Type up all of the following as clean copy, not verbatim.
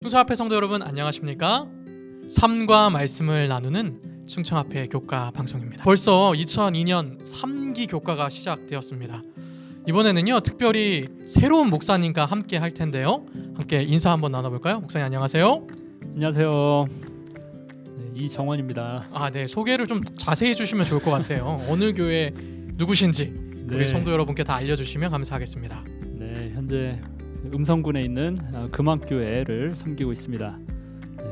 충청합회 성도 여러분 안녕하십니까? 삶과 말씀을 나누는 충청합회 교과 방송입니다. 벌써 2002년 3기 교과가 시작되었습니다. 이번에는요 특별히 새로운 목사님과 함께 할 텐데요. 함께 인사 한번 나눠볼까요? 목사님 안녕하세요. 안녕하세요. 네, 이정원입니다. 네, 소개를 좀 자세히 해주시면 좋을 것 같아요. 어느 교회 누구신지 우리 성도 여러분께 다 알려주시면 감사하겠습니다. 네, 현재 음성군에 있는 금암교회를 섬기고 있습니다. 네,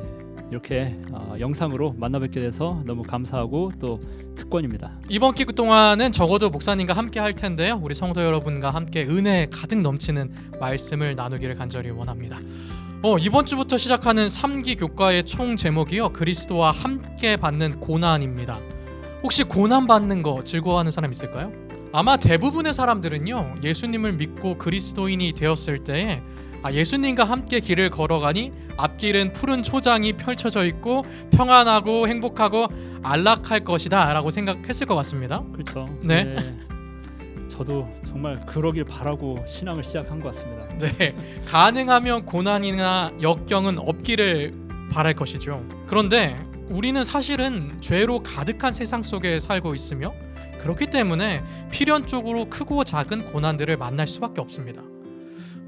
이렇게 영상으로 만나뵙게 돼서 너무 감사하고 또 특권입니다. 이번 기간 동안은 적어도 목사님과 함께 할 텐데요. 우리 성도 여러분과 함께 은혜 가득 넘치는 말씀을 나누기를 간절히 원합니다. 이번 주부터 시작하는 3기 교과의 총 제목이요 그리스도와 함께 받는 고난입니다. 혹시 고난 받는 거 즐거워하는 사람 있을까요? 아마 대부분의 사람들은요 예수님을 믿고 그리스도인이 되었을 때에 예수님과 함께 길을 걸어가니 앞길은 푸른 초장이 펼쳐져 있고 평안하고 행복하고 안락할 것이다 라고 생각했을 것 같습니다. 그렇죠. 네. 저도 정말 그러길 바라고 신앙을 시작한 것 같습니다. 네, 가능하면 고난이나 역경은 없기를 바랄 것이죠. 그런데 우리는 사실은 죄로 가득한 세상 속에 살고 있으며 그렇기 때문에 필연적으로 크고 작은 고난들을 만날 수밖에 없습니다.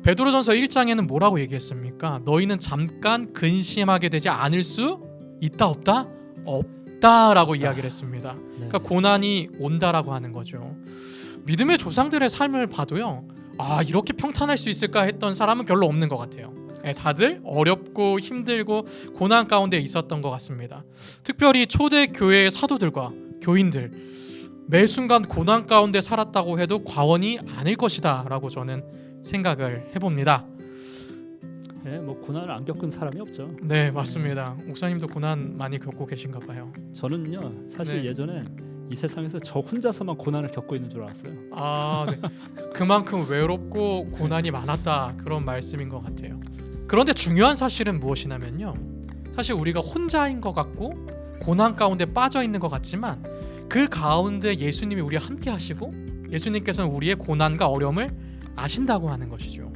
베드로전서 1장에는 뭐라고 얘기했습니까? 너희는 잠깐 근심하게 되지 않을 수 있다 없다? 없다라고 이야기를 했습니다. 그러니까 고난이 온다라고 하는 거죠. 믿음의 조상들의 삶을 봐도요 이렇게 평탄할 수 있을까 했던 사람은 별로 없는 것 같아요. 다들 어렵고 힘들고 고난 가운데 있었던 것 같습니다. 특별히 초대 교회의 사도들과 교인들 매 순간 고난 가운데 살았다고 해도 과언이 아닐 것이다 라고 저는 생각을 해봅니다. 네, 뭐 고난을 안 겪은 사람이 없죠. 네, 맞습니다. 목사님도 고난 많이 겪고 계신가 봐요. 저는요 사실 예전에 이 세상에서 저 혼자서만 고난을 겪고 있는 줄 알았어요. 네. 그만큼 외롭고 고난이 많았다 그런 말씀인 것 같아요. 그런데 중요한 사실은 무엇이냐면요 사실 우리가 혼자인 것 같고 고난 가운데 빠져 있는 것 같지만 그 가운데 예수님이 우리와 함께 하시고 예수님께서는 우리의 고난과 어려움을 아신다고 하는 것이죠.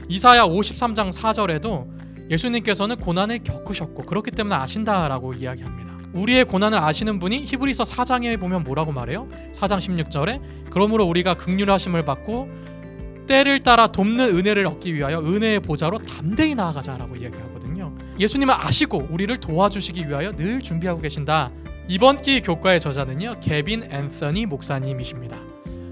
이사야 53장 4절에도 예수님께서는 고난을 겪으셨고 그렇기 때문에 아신다라고 이야기합니다. 우리의 고난을 아시는 분이 히브리서 4장에 보면 뭐라고 말해요? 4장 16절에 그러므로 우리가 긍휼하심을 받고 때를 따라 돕는 은혜를 얻기 위하여 은혜의 보좌로 담대히 나아가자라고 이야기하거든요. 예수님을 아시고 우리를 도와주시기 위하여 늘 준비하고 계신다. 이번 기 교과의 저자는요 개빈 앤서니 목사님이십니다.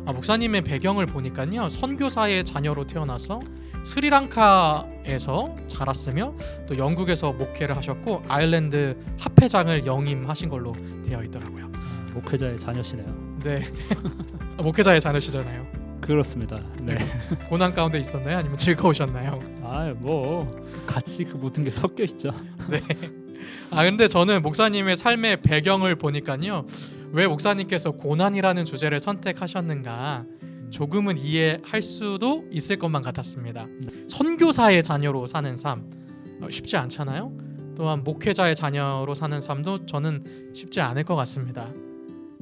목사님의 배경을 보니까요 선교사의 자녀로 태어나서 스리랑카에서 자랐으며 또 영국에서 목회를 하셨고 아일랜드 합회장을 영임하신 걸로 되어 있더라고요. 목회자의 자녀시네요. 네, 목회자의 자녀시잖아요. 그렇습니다. 네. 고난 가운데 있었나요? 아니면 즐거우셨나요? 뭐 같이 그 모든 게 섞여 있죠. 네. 근데 저는 목사님의 삶의 배경을 보니까요 왜 목사님께서 고난이라는 주제를 선택하셨는가 조금은 이해할 수도 있을 것만 같았습니다. 선교사의 자녀로 사는 삶 쉽지 않잖아요. 또한 목회자의 자녀로 사는 삶도 저는 쉽지 않을 것 같습니다.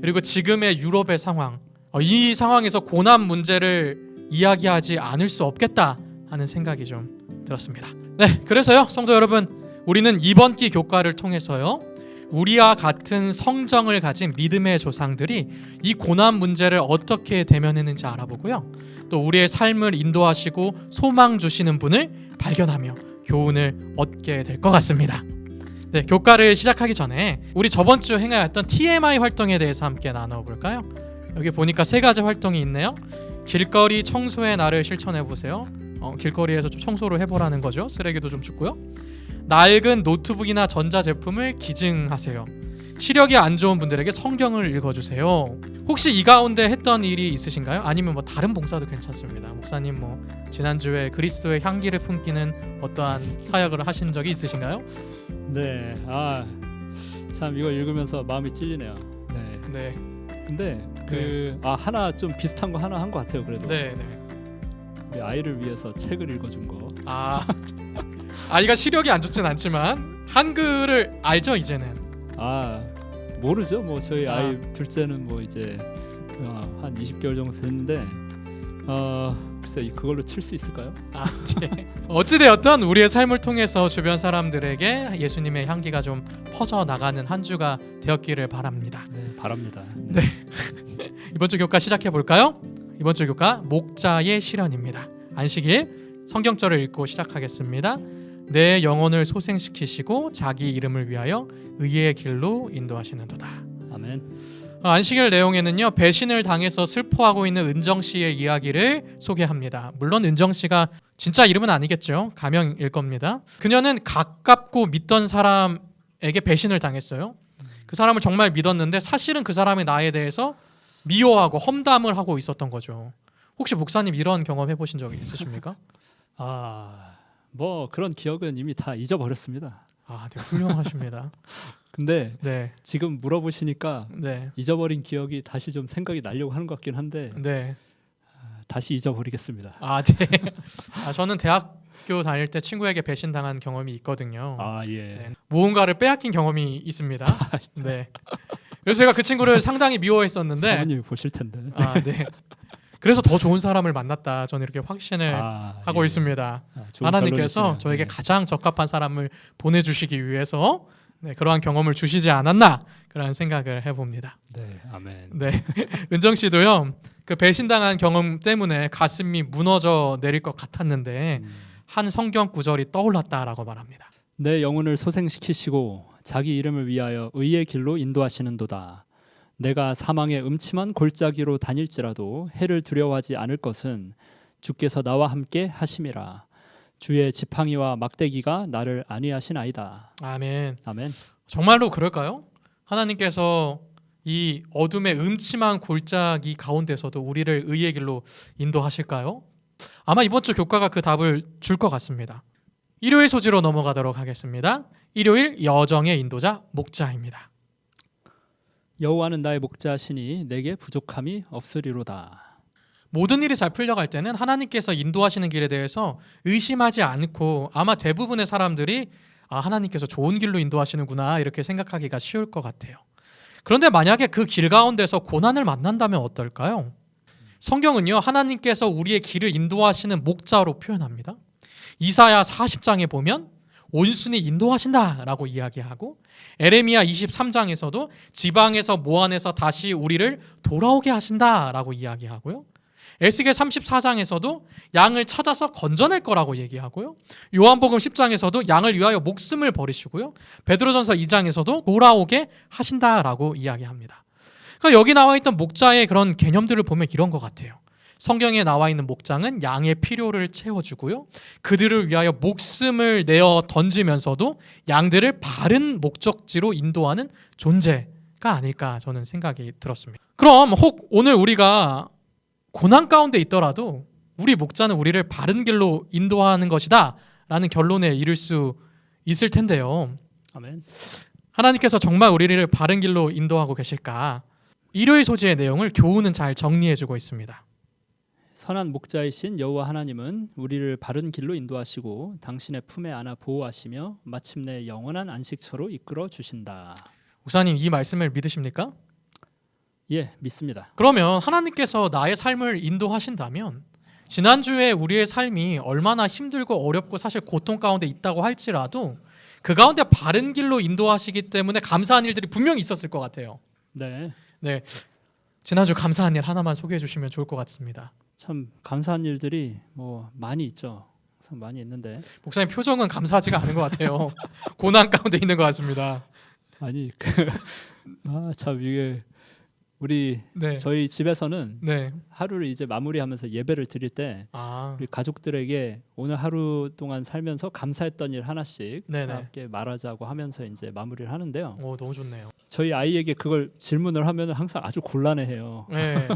그리고 지금의 유럽의 상황 이 상황에서 고난 문제를 이야기하지 않을 수 없겠다 하는 생각이 좀 들었습니다. 네, 그래서요 성도 여러분 우리는 이번 기 교과를 통해서요 우리와 같은 성정을 가진 믿음의 조상들이 이 고난 문제를 어떻게 대면했는지 알아보고요 또 우리의 삶을 인도하시고 소망 주시는 분을 발견하며 교훈을 얻게 될 것 같습니다. 네, 교과를 시작하기 전에 우리 저번 주 행하였던 TMI 활동에 대해서 함께 나눠볼까요? 여기 보니까 3가지 활동이 있네요. 길거리 청소의 날을 실천해보세요. 길거리에서 좀 청소를 해보라는 거죠. 쓰레기도 좀 줍고요. 낡은 노트북이나 전자제품을 기증하세요. 시력이 안 좋은 분들에게 성경을 읽어주세요. 혹시 이 가운데 했던 일이 있으신가요? 아니면 다른 봉사도 괜찮습니다. 목사님 지난주에 그리스도의 향기를 품기는 어떠한 사역을 하신 적이 있으신가요? 네, 참 이거 읽으면서 마음이 찔리네요. 네. 근데 하나 좀 비슷한 거 하나 한 것 같아요. 그래도. 네. 우리 아이를 위해서 책을 읽어준 거. 아이가 시력이 안 좋진 않지만 한글을 알죠 이제는. 모르죠. 저희 아이 둘째는 이제 한 20개월 정도 됐는데 글쎄 그걸로 칠 수 있을까요? 아, 네. 어찌되었든 우리의 삶을 통해서 주변 사람들에게 예수님의 향기가 좀 퍼져 나가는 한 주가 되었기를 바랍니다. 네, 바랍니다. 네. 이번 주 교과 시작해 볼까요? 이번 주 교과 목자의 실현입니다. 안식일 성경절을 읽고 시작하겠습니다. 내 영혼을 소생시키시고 자기 이름을 위하여 의의 길로 인도하시는도다. 아멘. 안식일 내용에는요, 배신을 당해서 슬퍼하고 있는 은정 씨의 이야기를 소개합니다. 물론 은정 씨가 진짜 이름은 아니겠죠. 가명일 겁니다. 그녀는 가깝고 믿던 사람에게 배신을 당했어요. 그 사람을 정말 믿었는데 사실은 그 사람이 나에 대해서 미워하고 험담을 하고 있었던 거죠. 혹시 목사님 이런 경험 해보신 적이 있으십니까? 뭐 그런 기억은 이미 다 잊어버렸습니다. 아, 네, 훌륭하십니다. 근데 네, 지금 물어보시니까 네, 잊어버린 기억이 다시 좀 생각이 나려고 하는 것 같긴 한데 네. 다시 잊어버리겠습니다. 아, 네. 저는 대학교 다닐 때 친구에게 배신당한 경험이 있거든요. 예. 네, 무언가를 빼앗긴 경험이 있습니다. 네. 그래서 제가 그 친구를 상당히 미워했었는데, 사모님이 보실 텐데. 네. 그래서 더 좋은 사람을 만났다. 저는 이렇게 확신을 하고 예. 있습니다. 좋은 하나님께서 결론이시네요. 저에게 네. 가장 적합한 사람을 보내주시기 위해서 그러한 경험을 주시지 않았나 그런 생각을 해봅니다. 네, 아멘. 네, 은정 씨도요. 그 배신당한 경험 때문에 가슴이 무너져 내릴 것 같았는데 한 성경 구절이 떠올랐다라고 말합니다. 내 영혼을 소생시키시고 자기 이름을 위하여 의의 길로 인도하시는도다. 내가 사망의 음침한 골짜기로 다닐지라도 해를 두려워하지 않을 것은 주께서 나와 함께 하심이라. 주의 지팡이와 막대기가 나를 안위하시나이다. 아멘. 아멘. 정말로 그럴까요? 하나님께서 이 어둠의 음침한 골짜기 가운데서도 우리를 의의 길로 인도하실까요? 아마 이번 주 교과가 그 답을 줄 것 같습니다. 일요일 소지로 넘어가도록 하겠습니다. 일요일 여정의 인도자 목자입니다. 여호와는 나의 목자시니 내게 부족함이 없으리로다. 모든 일이 잘 풀려갈 때는 하나님께서 인도하시는 길에 대해서 의심하지 않고 아마 대부분의 사람들이 하나님께서 좋은 길로 인도하시는구나 이렇게 생각하기가 쉬울 것 같아요. 그런데 만약에 그 길 가운데서 고난을 만난다면 어떨까요? 성경은요, 하나님께서 우리의 길을 인도하시는 목자로 표현합니다. 이사야 40장에 보면 온순히 인도하신다라고 이야기하고, 에레미야 23장에서도 지방에서 모안에서 다시 우리를 돌아오게 하신다라고 이야기하고요. 에스겔 34장에서도 양을 찾아서 건져낼 거라고 얘기하고요. 요한복음 10장에서도 양을 위하여 목숨을 버리시고요. 베드로전서 2장에서도 돌아오게 하신다라고 이야기합니다. 그러니까 여기 나와 있던 목자의 그런 개념들을 보면 이런 것 같아요. 성경에 나와 있는 목장은 양의 필요를 채워주고요. 그들을 위하여 목숨을 내어 던지면서도 양들을 바른 목적지로 인도하는 존재가 아닐까 저는 생각이 들었습니다. 그럼 혹 오늘 우리가 고난 가운데 있더라도 우리 목자는 우리를 바른 길로 인도하는 것이다 라는 결론에 이를 수 있을 텐데요. 아멘. 하나님께서 정말 우리를 바른 길로 인도하고 계실까? 일요일 소지의 내용을 교훈은 잘 정리해주고 있습니다. 선한 목자이신 여호와 하나님은 우리를 바른 길로 인도하시고 당신의 품에 안아 보호하시며 마침내 영원한 안식처로 이끌어 주신다. 목사님, 이 말씀을 믿으십니까? 예, 믿습니다. 그러면 하나님께서 나의 삶을 인도하신다면 지난주에 우리의 삶이 얼마나 힘들고 어렵고 사실 고통 가운데 있다고 할지라도 그 가운데 바른 길로 인도하시기 때문에 감사한 일들이 분명히 있었을 것 같아요. 네, 지난주 감사한 일 하나만 소개해 주시면 좋을 것 같습니다. 참 감사한 일들이 뭐 많이 있죠. 항상 많이 있는데 목사님 표정은 감사하지가 않은 것 같아요. 고난 가운데 있는 것 같습니다. 아니 참 이게 우리 네, 저희 집에서는 네, 하루를 이제 마무리하면서 예배를 드릴 때 우리 가족들에게 오늘 하루 동안 살면서 감사했던 일 하나씩 네네. 함께 말하자고 하면서 이제 마무리를 하는데요. 오, 너무 좋네요. 저희 아이에게 그걸 질문을 하면 항상 아주 곤란해해요. 네,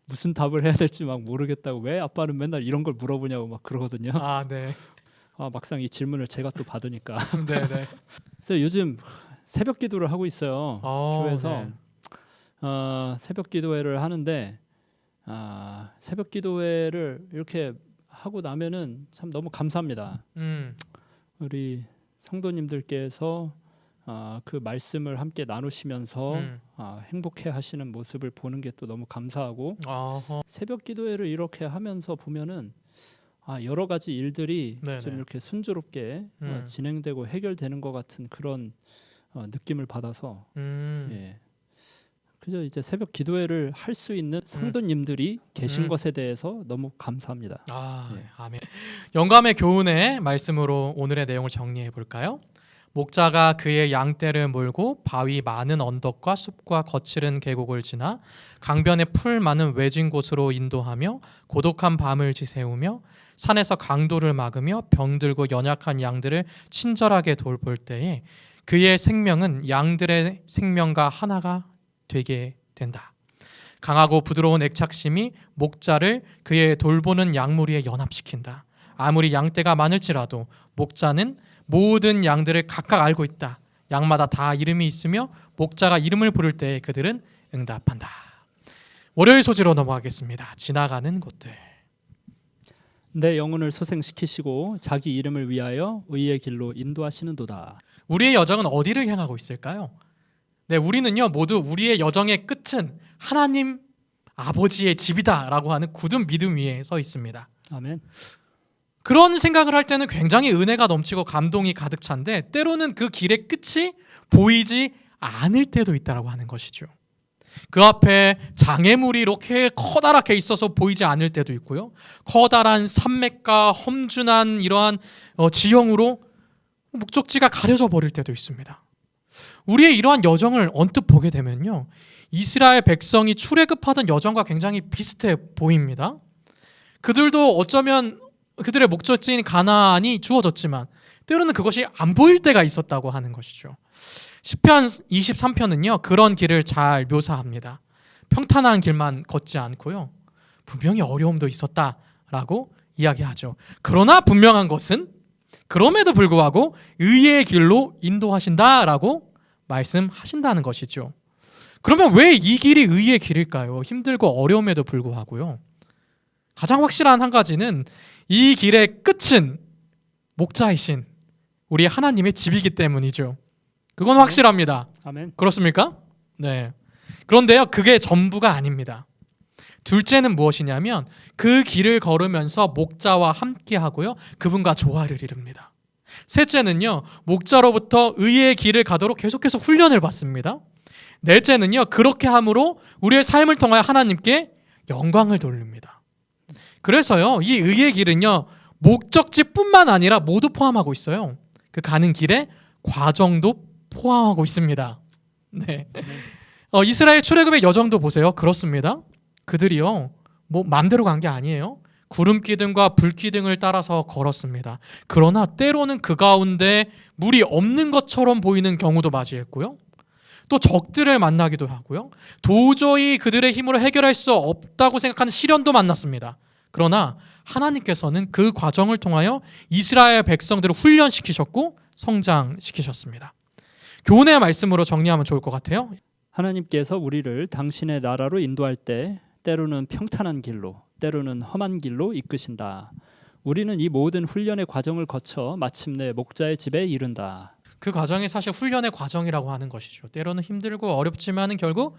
무슨 답을 해야 될지 막 모르겠다고, 왜 아빠는 맨날 이런 걸 물어보냐고 막 그러거든요. 네, 막상 이 질문을 제가 또 받으니까. 네, 네. 그래서 요즘 새벽 기도를 하고 있어요. 교회에서. 네. 새벽 기도회를 하는데 새벽 기도회를 이렇게 하고 나면은 참 너무 감사합니다. 음, 우리 성도님들께서 그 말씀을 함께 나누시면서 음. 행복해하시는 모습을 보는 게 또 너무 감사하고 어허. 새벽 기도회를 이렇게 하면서 보면은 여러 가지 일들이 네네. 좀 이렇게 순조롭게 진행되고 해결되는 것 같은 그런 느낌을 받아서 예. 그저 이제 새벽 기도회를 할 수 있는 성도님들이 계신 것에 대해서 너무 감사합니다. 예. 아멘. 영감의 교훈의 말씀으로 오늘의 내용을 정리해 볼까요? 목자가 그의 양떼를 몰고 바위 많은 언덕과 숲과 거칠은 계곡을 지나 강변에 풀 많은 외진 곳으로 인도하며 고독한 밤을 지새우며 산에서 강도를 막으며 병들고 연약한 양들을 친절하게 돌볼 때에 그의 생명은 양들의 생명과 하나가 되게 된다. 강하고 부드러운 애착심이 목자를 그의 돌보는 양무리에 연합시킨다. 아무리 양떼가 많을지라도 목자는 모든 양들을 각각 알고 있다. 양마다 다 이름이 있으며 목자가 이름을 부를 때 그들은 응답한다. 월요일 소지로 넘어가겠습니다. 지나가는 곳들. 내 영혼을 소생시키시고 자기 이름을 위하여 의의 길로 인도하시는도다. 우리의 여정은 어디를 향하고 있을까요? 네, 우리는요 모두 우리의 여정의 끝은 하나님 아버지의 집이다라고 하는 굳은 믿음 위에 서 있습니다. 아멘. 그런 생각을 할 때는 굉장히 은혜가 넘치고 감동이 가득 찬데 때로는 그 길의 끝이 보이지 않을 때도 있다라고 하는 것이죠. 그 앞에 장애물이 이렇게 커다랗게 있어서 보이지 않을 때도 있고요. 커다란 산맥과 험준한 이러한 지형으로 목적지가 가려져 버릴 때도 있습니다. 우리의 이러한 여정을 언뜻 보게 되면요, 이스라엘 백성이 출애굽하던 여정과 굉장히 비슷해 보입니다. 그들도 어쩌면 그들의 목적지인 가나안이 주어졌지만 때로는 그것이 안 보일 때가 있었다고 하는 것이죠. 시편 23편은요 그런 길을 잘 묘사합니다. 평탄한 길만 걷지 않고요 분명히 어려움도 있었다라고 이야기하죠. 그러나 분명한 것은 그럼에도 불구하고 의의 길로 인도하신다라고 말씀하신다는 것이죠. 그러면 왜 이 길이 의의 길일까요? 힘들고 어려움에도 불구하고요. 가장 확실한 한 가지는 이 길의 끝은 목자이신 우리 하나님의 집이기 때문이죠. 그건 확실합니다. 아멘. 그렇습니까? 네. 그런데요, 그게 전부가 아닙니다. 둘째는 무엇이냐면 그 길을 걸으면서 목자와 함께 하고요, 그분과 조화를 이룹니다. 셋째는요, 목자로부터 의의 길을 가도록 계속해서 훈련을 받습니다. 넷째는요, 그렇게 함으로 우리의 삶을 통하여 하나님께 영광을 돌립니다. 그래서요, 이 의의 길은요, 목적지뿐만 아니라 모두 포함하고 있어요. 그 가는 길에 과정도 포함하고 있습니다. 네. 이스라엘 출애굽의 여정도 보세요. 그렇습니다. 그들이요, 뭐 마음대로 간 게 아니에요. 구름 기둥과 불 기둥을 따라서 걸었습니다. 그러나 때로는 그 가운데 물이 없는 것처럼 보이는 경우도 맞이했고요. 또 적들을 만나기도 하고요. 도저히 그들의 힘으로 해결할 수 없다고 생각하는 시련도 만났습니다. 그러나 하나님께서는 그 과정을 통하여 이스라엘 백성들을 훈련시키셨고 성장시키셨습니다. 교훈의 말씀으로 정리하면 좋을 것 같아요. 하나님께서 우리를 당신의 나라로 인도할 때 때로는 평탄한 길로, 때로는 험한 길로 이끄신다. 우리는 이 모든 훈련의 과정을 거쳐 마침내 목자의 집에 이른다. 그 과정이 사실 훈련의 과정이라고 하는 것이죠. 때로는 힘들고 어렵지만은 결국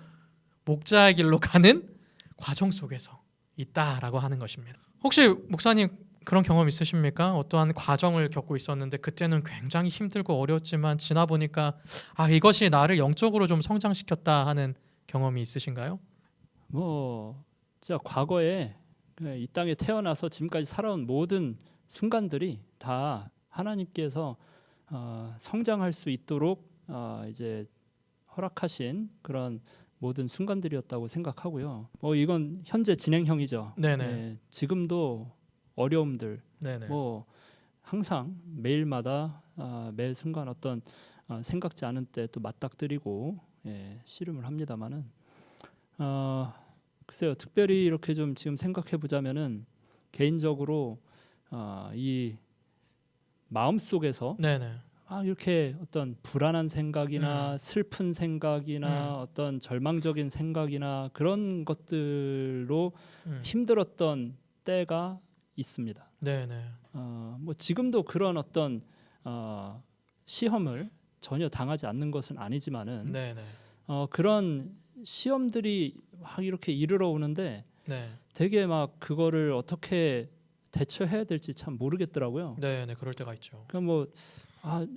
목자의 길로 가는 과정 속에서 있다라고 하는 것입니다. 혹시 목사님 그런 경험 있으십니까? 어떠한 과정을 겪고 있었는데 그때는 굉장히 힘들고 어려웠지만 지나 보니까 이것이 나를 영적으로 좀 성장시켰다 하는 경험이 있으신가요? 진짜 과거에 이 땅에 태어나서 지금까지 살아온 모든 순간들이 다 하나님께서 성장할 수 있도록 이제 허락하신 그런 모든 순간들이었다고 생각하고요. 이건 현재 진행형이죠. 네네. 네, 지금도 어려움들, 네네. 항상 매일마다 매 순간 어떤 생각지 않은 때 또 맞닥뜨리고 씨름을 합니다만은 글쎄요, 특별히 이렇게 좀 지금 생각해 보자면은 개인적으로 이 마음 속에서 네네. 이렇게 어떤 불안한 생각이나 슬픈 생각이나 어떤 절망적인 생각이나 그런 것들로 힘들었던 때가 있습니다. 네네. 지금도 그런 어떤 시험을 전혀 당하지 않는 것은 아니지만은 네, 네. 그런 시험들이 막 이렇게 이르러 오는데 네. 되게 막 그거를 어떻게 대처해야 될지 참 모르겠더라고요. 네, 네. 그럴 때가 있죠. 그러니까 뭐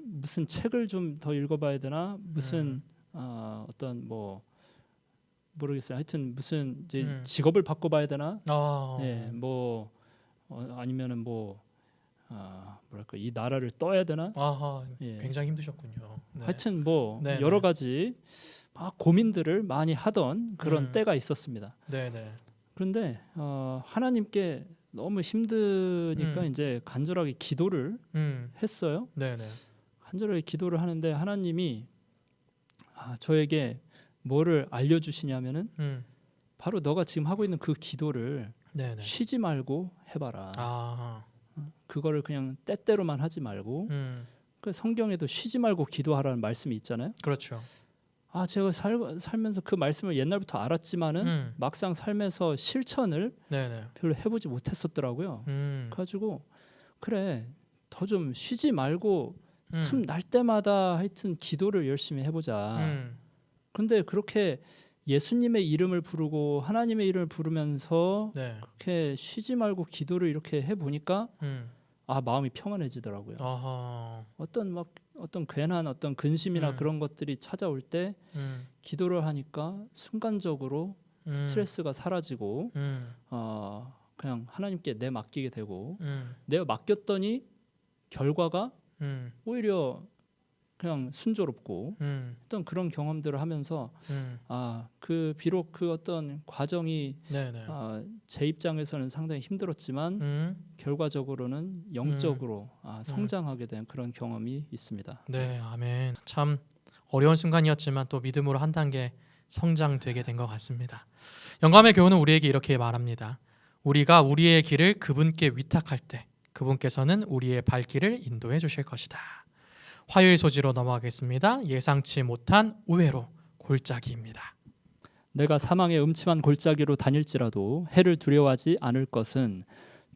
무슨 책을 좀 더 읽어봐야 되나 무슨 어떤 뭐 모르겠어요. 하여튼 무슨 이제 직업을 바꿔봐야 되나? 예, 뭐 아니면은 뭐 뭐랄까 이 나라를 떠야 되나? 아하, 예. 굉장히 힘드셨군요. 네. 하여튼 뭐 네, 여러 네. 가지 막 고민들을 많이 하던 그런 때가 있었습니다. 네, 네. 그런데 하나님께 너무 힘드니까 이제 간절하게 기도를 했어요. 네, 네. 간절하게 기도를 하는데 하나님이 저에게 뭐를 알려주시냐면은 바로 너가 지금 하고 있는 그 기도를 네, 네. 쉬지 말고 해봐라. 아, 그거를 그냥 때때로만 하지 말고 그 성경에도 쉬지 말고 기도하라는 말씀이 있잖아요. 그렇죠. 제가 살면서 그 말씀을 옛날부터 알았지만은 막상 삶에서 실천을 네, 네. 별로 해보지 못했었더라고요. 그래가지고 그래 더 좀 쉬지 말고 틈 날 때마다 하여튼 기도를 열심히 해보자. 그런데 그렇게 예수님의 이름을 부르고 하나님의 이름을 부르면서 네. 그렇게 쉬지 말고 기도를 이렇게 해보니까 마음이 평안해지더라고요. 아하. 어떤 괜한 어떤 근심이나 음. 그런 것들이 찾아올 때 기도를 하니까 순간적으로 스트레스가 사라지고 그냥 하나님께 내 맡기게 되고 내가 맡겼더니 결과가 오히려 그냥 순조롭고 어떤 그런 경험들을 하면서 그 비록 그 어떤 과정이 네네. 제 입장에서는 상당히 힘들었지만 결과적으로는 영적으로 성장하게 된 그런 경험이 있습니다. 네, 아멘. 참 어려운 순간이었지만 또 믿음으로 한 단계 성장되게 된 것 같습니다. 영감의 교훈은 우리에게 이렇게 말합니다. 우리가 우리의 길을 그분께 위탁할 때 그분께서는 우리의 발길을 인도해 주실 것이다. 화요일 소지로 넘어가겠습니다. 예상치 못한 우회로 골짜기입니다. 내가 사망의 음침한 골짜기로 다닐지라도 해를 두려워하지 않을 것은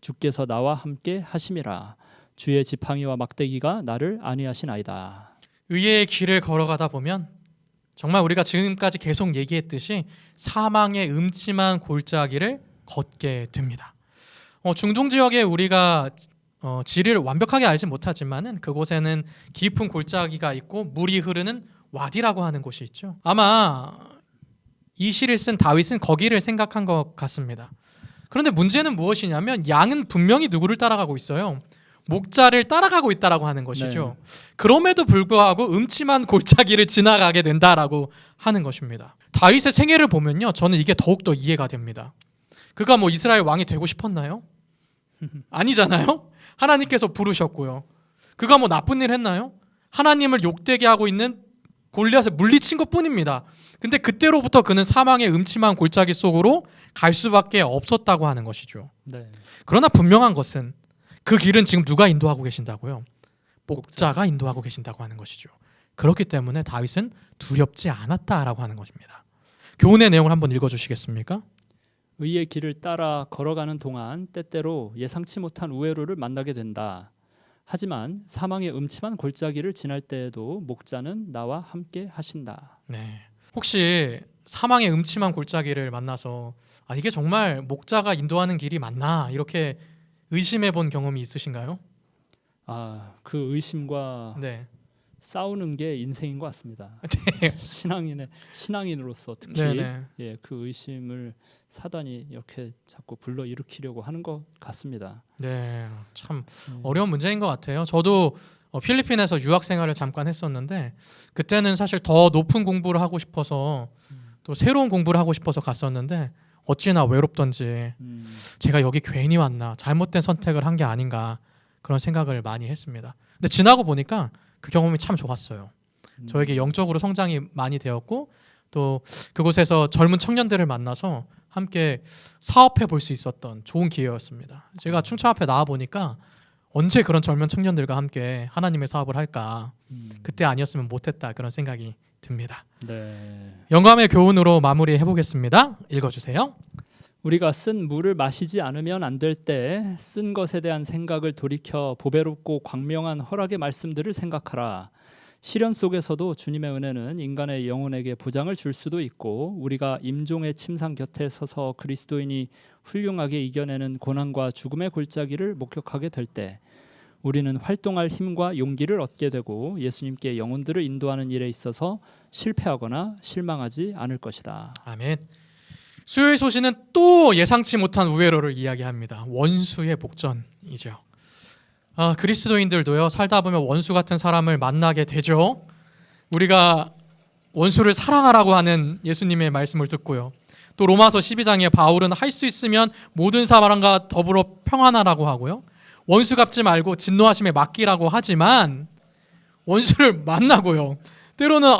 주께서 나와 함께 하심이라. 주의 지팡이와 막대기가 나를 안위하시나이다. 의의 길을 걸어가다 보면 정말 우리가 지금까지 계속 얘기했듯이 사망의 음침한 골짜기를 걷게 됩니다. 중동 지역에 우리가 지리를 완벽하게 알지 못하지만은 그곳에는 깊은 골짜기가 있고 물이 흐르는 와디라고 하는 곳이 있죠. 아마 이 시를 쓴 다윗은 거기를 생각한 것 같습니다. 그런데 문제는 무엇이냐면 양은 분명히 누구를 따라가고 있어요. 목자를 따라가고 있다라고 하는 것이죠. 네. 그럼에도 불구하고 음침한 골짜기를 지나가게 된다라고 하는 것입니다. 다윗의 생애를 보면요, 저는 이게 더욱더 이해가 됩니다. 그가 뭐 이스라엘 왕이 되고 싶었나요? 아니잖아요. 하나님께서 부르셨고요. 그가 뭐 나쁜 일 했나요? 하나님을 욕되게 하고 있는 골리앗을 물리친 것뿐입니다. 근데 그때로부터 그는 사망의 음침한 골짜기 속으로 갈 수밖에 없었다고 하는 것이죠. 네. 그러나 분명한 것은 그 길은 지금 누가 인도하고 계신다고요? 목자가 인도하고 계신다고 하는 것이죠. 그렇기 때문에 다윗은 두렵지 않았다라고 하는 것입니다. 교훈의 내용을 한번 읽어주시겠습니까? 의의 길을 따라 걸어가는 동안 때때로 예상치 못한 우회로를 만나게 된다. 하지만 사망의 음침한 골짜기를 지날 때에도 목자는 나와 함께 하신다. 네. 혹시 사망의 음침한 골짜기를 만나서 이게 정말 목자가 인도하는 길이 맞나 이렇게 의심해 본 경험이 있으신가요? 그 의심과 네. 싸우는 게 인생인 것 같습니다. 네. 신앙인으로서 특히 네네. 그 의심을 사단이 이렇게 자꾸 불러 일으키려고 하는 것 같습니다. 네, 참 어려운 문제인 것 같아요. 저도 필리핀에서 유학 생활을 잠깐 했었는데 그때는 사실 더 높은 공부를 하고 싶어서 또 새로운 공부를 하고 싶어서 갔었는데 어찌나 외롭던지 제가 여기 괜히 왔나 잘못된 선택을 한 게 아닌가 그런 생각을 많이 했습니다. 근데 지나고 보니까 그 경험이 참 좋았어요. 저에게 영적으로 성장이 많이 되었고 또 그곳에서 젊은 청년들을 만나서 함께 사업해 볼 수 있었던 좋은 기회였습니다. 제가 충청 앞에 나와 보니까 언제 그런 젊은 청년들과 함께 하나님의 사업을 할까? 그때 아니었으면 못했다 그런 생각이 듭니다. 네. 영감의 교훈으로 마무리해 보겠습니다. 읽어주세요. 우리가 쓴 물을 마시지 않으면 안 될 때 쓴 것에 대한 생각을 돌이켜 보배롭고 광명한 허락의 말씀들을 생각하라. 시련 속에서도 주님의 은혜는 인간의 영혼에게 보장을 줄 수도 있고 우리가 임종의 침상 곁에 서서 그리스도인이 훌륭하게 이겨내는 고난과 죽음의 골짜기를 목격하게 될 때 우리는 활동할 힘과 용기를 얻게 되고 예수님께 영혼들을 인도하는 일에 있어서 실패하거나 실망하지 않을 것이다. 아멘. 수요일 소식은 또 예상치 못한 우회로를 이야기합니다. 원수의 복전이죠. 그리스도인들도요, 살다 보면 원수 같은 사람을 만나게 되죠. 우리가 원수를 사랑하라고 하는 예수님의 말씀을 듣고요. 또 로마서 12장에 바울은 할 수 있으면 모든 사람과 더불어 평안하라고 하고요. 원수 갚지 말고 진노하심에 맡기라고 하지만 원수를 만나고요. 때로는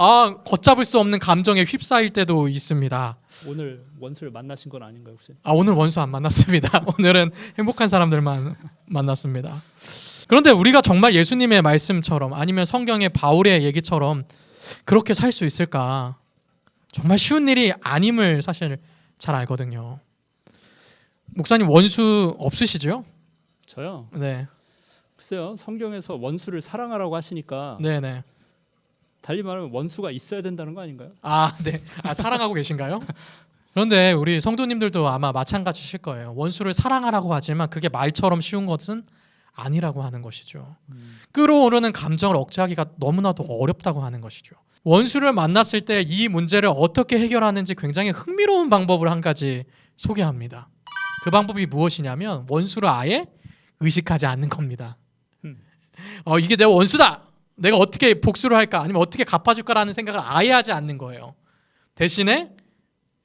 걷잡을 수 없는 감정에 휩싸일 때도 있습니다. 오늘 원수를 만나신 건 아닌가요, 혹시? 오늘 원수 안 만났습니다. 오늘은 행복한 사람들만 만났습니다. 그런데 우리가 정말 예수님의 말씀처럼 아니면 성경의 바울의 얘기처럼 그렇게 살 수 있을까? 정말 쉬운 일이 아님을 사실 잘 알거든요. 목사님 원수 없으시죠? 저요? 네. 글쎄요. 성경에서 원수를 사랑하라고 하시니까 네네. 달리 말하면 원수가 있어야 된다는 거 아닌가요? 네. 사랑하고 계신가요? 그런데 우리 성도님들도 아마 마찬가지실 거예요. 원수를 사랑하라고 하지만 그게 말처럼 쉬운 것은 아니라고 하는 것이죠. 끌어오르는 감정을 억제하기가 너무나도 어렵다고 하는 것이죠. 원수를 만났을 때 이 문제를 어떻게 해결하는지 굉장히 흥미로운 방법을 한 가지 소개합니다. 그 방법이 무엇이냐면 원수를 아예 의식하지 않는 겁니다. 이게 내 원수다! 내가 어떻게 복수를 할까? 아니면 어떻게 갚아줄까라는 생각을 아예 하지 않는 거예요. 대신에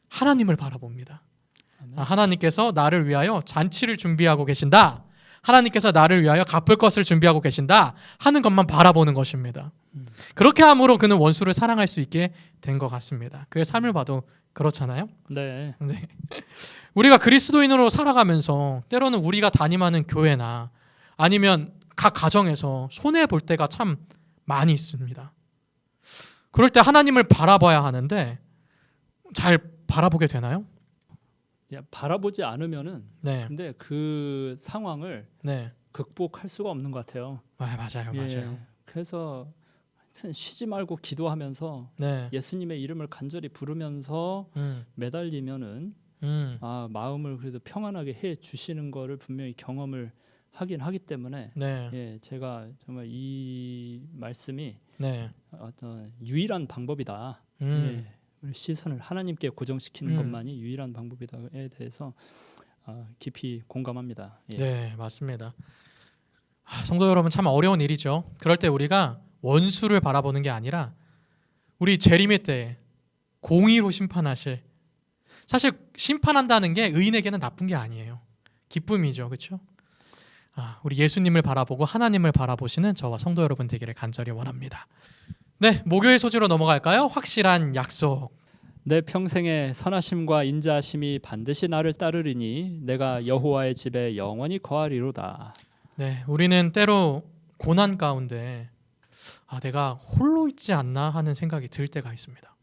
하나님을 바라봅니다. 하나님께서 나를 위하여 잔치를 준비하고 계신다. 하나님께서 나를 위하여 갚을 것을 준비하고 계신다 하는 것만 바라보는 것입니다. 그렇게 함으로 그는 원수를 사랑할 수 있게 된 것 같습니다. 그의 삶을 봐도 그렇잖아요. 네. 우리가 그리스도인으로 살아가면서 때로는 우리가 담임하는 교회나 아니면 각 가정에서 손해 볼 때가 참 많이 있습니다. 그럴 때 하나님을 바라봐야 하는데 잘 바라보게 되나요? 바라보지 않으면은 네. 근데 그 상황을 네. 극복할 수가 없는 것 같아요. 맞아요. 맞아요. 그래서 하여튼 쉬지 말고 기도하면서 네. 예수님의 이름을 간절히 부르면서 매달리면은 마음을 그래도 평안하게 해 주시는 거를 분명히 경험을 하긴 하기 때문에 네. 제가 정말 이 말씀이 네. 어떤 유일한 방법이다. 우리 시선을 하나님께 고정시키는 것만이 유일한 방법이다에 대해서 깊이 공감합니다. 네, 맞습니다. 성도 여러분, 참 어려운 일이죠. 그럴 때 우리가 원수를 바라보는 게 아니라 우리 재림의 때 공의로 심판하실, 사실 심판한다는 게 의인에게는 나쁜 게 아니에요. 기쁨이죠. 그렇죠? 우리 예수님을 바라보고 하나님을 바라보시는 저와 성도 여러분 되기를 간절히 원합니다. 네, 목요일 소주로 넘어갈까요? 확실한 약속. 내 평생의 선하심과 인자하심이 반드시 나를 따르리니 내가 여호와의 집에 영원히 거하리로다. 네, 우리는 때로 고난 가운데 내가 홀로 있지 않나 하는 생각이 들 때가 있습니다.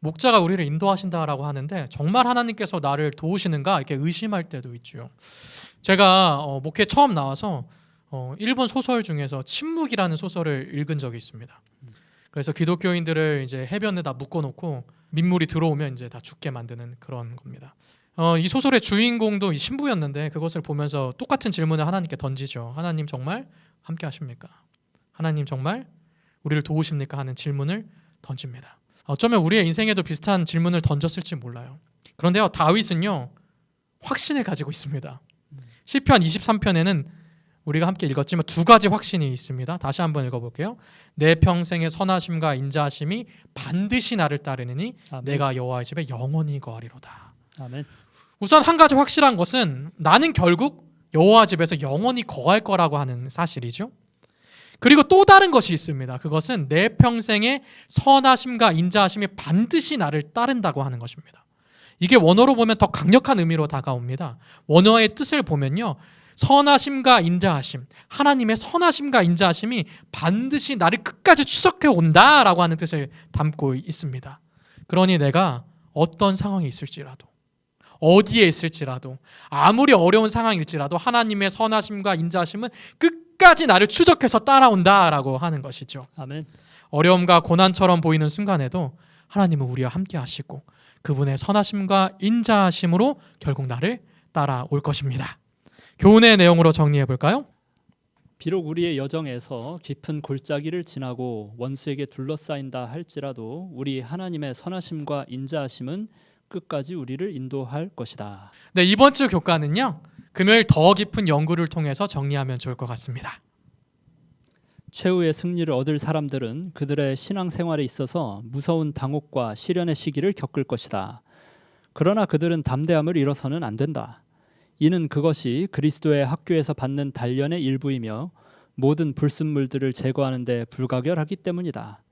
목자가 우리를 인도하신다라고 하는데 정말 하나님께서 나를 도우시는가 이렇게 의심할 때도 있죠. 제가 목회 처음 나와서 일본 소설 중에서 침묵이라는 소설을 읽은 적이 있습니다. 그래서 기독교인들을 이제 해변에다 묶어놓고 민물이 들어오면 이제 다 죽게 만드는 그런 겁니다. 이 소설의 주인공도 이 신부였는데 그것을 보면서 똑같은 질문을 하나님께 던지죠. 하나님 정말 함께 하십니까? 하나님 정말 우리를 도우십니까? 하는 질문을 던집니다. 어쩌면 우리의 인생에도 비슷한 질문을 던졌을지 몰라요. 그런데요, 다윗은요 확신을 가지고 있습니다. 시편 23편에는 우리가 함께 읽었지만 두 가지 확신이 있습니다. 다시 한번 읽어볼게요. 내 평생의 선하심과 인자하심이 반드시 나를 따르느니 아멘. 내가 여호와의 집에 영원히 거하리로다. 아멘. 우선 한 가지 확실한 것은 나는 결국 여호와 집에서 영원히 거할 거라고 하는 사실이죠. 그리고 또 다른 것이 있습니다. 그것은 내 평생의 선하심과 인자하심이 반드시 나를 따른다고 하는 것입니다. 이게 원어로 보면 더 강력한 의미로 다가옵니다. 원어의 뜻을 보면요, 선하심과 인자하심, 하나님의 선하심과 인자하심이 반드시 나를 끝까지 추적해 온다라고 하는 뜻을 담고 있습니다. 그러니 내가 어떤 상황이 있을지라도, 어디에 있을지라도, 아무리 어려운 상황일지라도 하나님의 선하심과 인자하심은 끝까지 나를 추적해서 따라온다라고 하는 것이죠. 아멘. 어려움과 고난처럼 보이는 순간에도 하나님은 우리와 함께 하시고 그분의 선하심과 인자하심으로 결국 나를 따라올 것입니다. 교훈의 내용으로 정리해 볼까요? 비록 우리의 여정에서 깊은 골짜기를 지나고 원수에게 둘러싸인다 할지라도 우리 하나님의 선하심과 인자하심은 끝까지 우리를 인도할 것이다. 네, 이번 주 교과는요. 금요일 더 깊은 연구를 통해서 정리하면 좋을 것 같습니다. 최후의 승리를 얻을 사람들은 그들의 신앙생활에 있어서 무서운 당혹과 시련의 시기를 겪을 것이다. 그러나 그들은 담대함을 잃어서는 안 된다. 이는 그것이 그리스도의 학교에서 받는 단련의 일부이며 모든 불순물들을 제거하는 데 불가결하기 때문이다.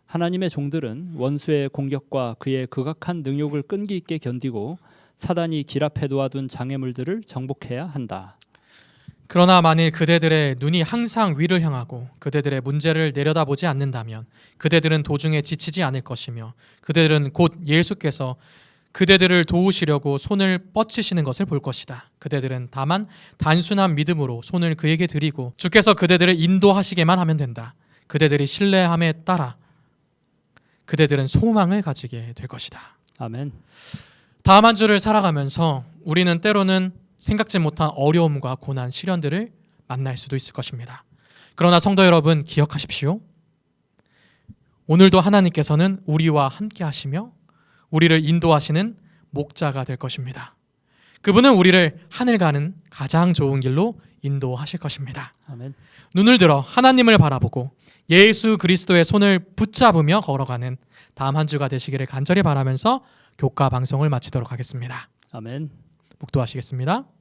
하나님의 종들은 원수의 공격과 그의 극악한 능욕을 끈기 있게 견디고 사단이 길 앞에 놓아둔 장애물들을 정복해야 한다. 그러나 만일 그대들의 눈이 항상 위를 향하고 그대들의 문제를 내려다보지 않는다면 그대들은 도중에 지치지 않을 것이며 그대들은 곧 예수께서 그대들을 도우시려고 손을 뻗치시는 것을 볼 것이다. 그대들은 다만 단순한 믿음으로 손을 그에게 드리고 주께서 그대들을 인도하시게만 하면 된다. 그대들이 신뢰함에 따라 그대들은 소망을 가지게 될 것이다. 아멘. 다음 한 주를 살아가면서 우리는 때로는 생각지 못한 어려움과 고난, 시련들을 만날 수도 있을 것입니다. 그러나 성도 여러분 기억하십시오. 오늘도 하나님께서는 우리와 함께 하시며 우리를 인도하시는 목자가 될 것입니다. 그분은 우리를 하늘 가는 가장 좋은 길로 인도하실 것입니다. 아멘. 눈을 들어 하나님을 바라보고 예수 그리스도의 손을 붙잡으며 걸어가는 다음 한 주가 되시기를 간절히 바라면서 교과 방송을 마치도록 하겠습니다. 아멘. 묵도하시겠습니다.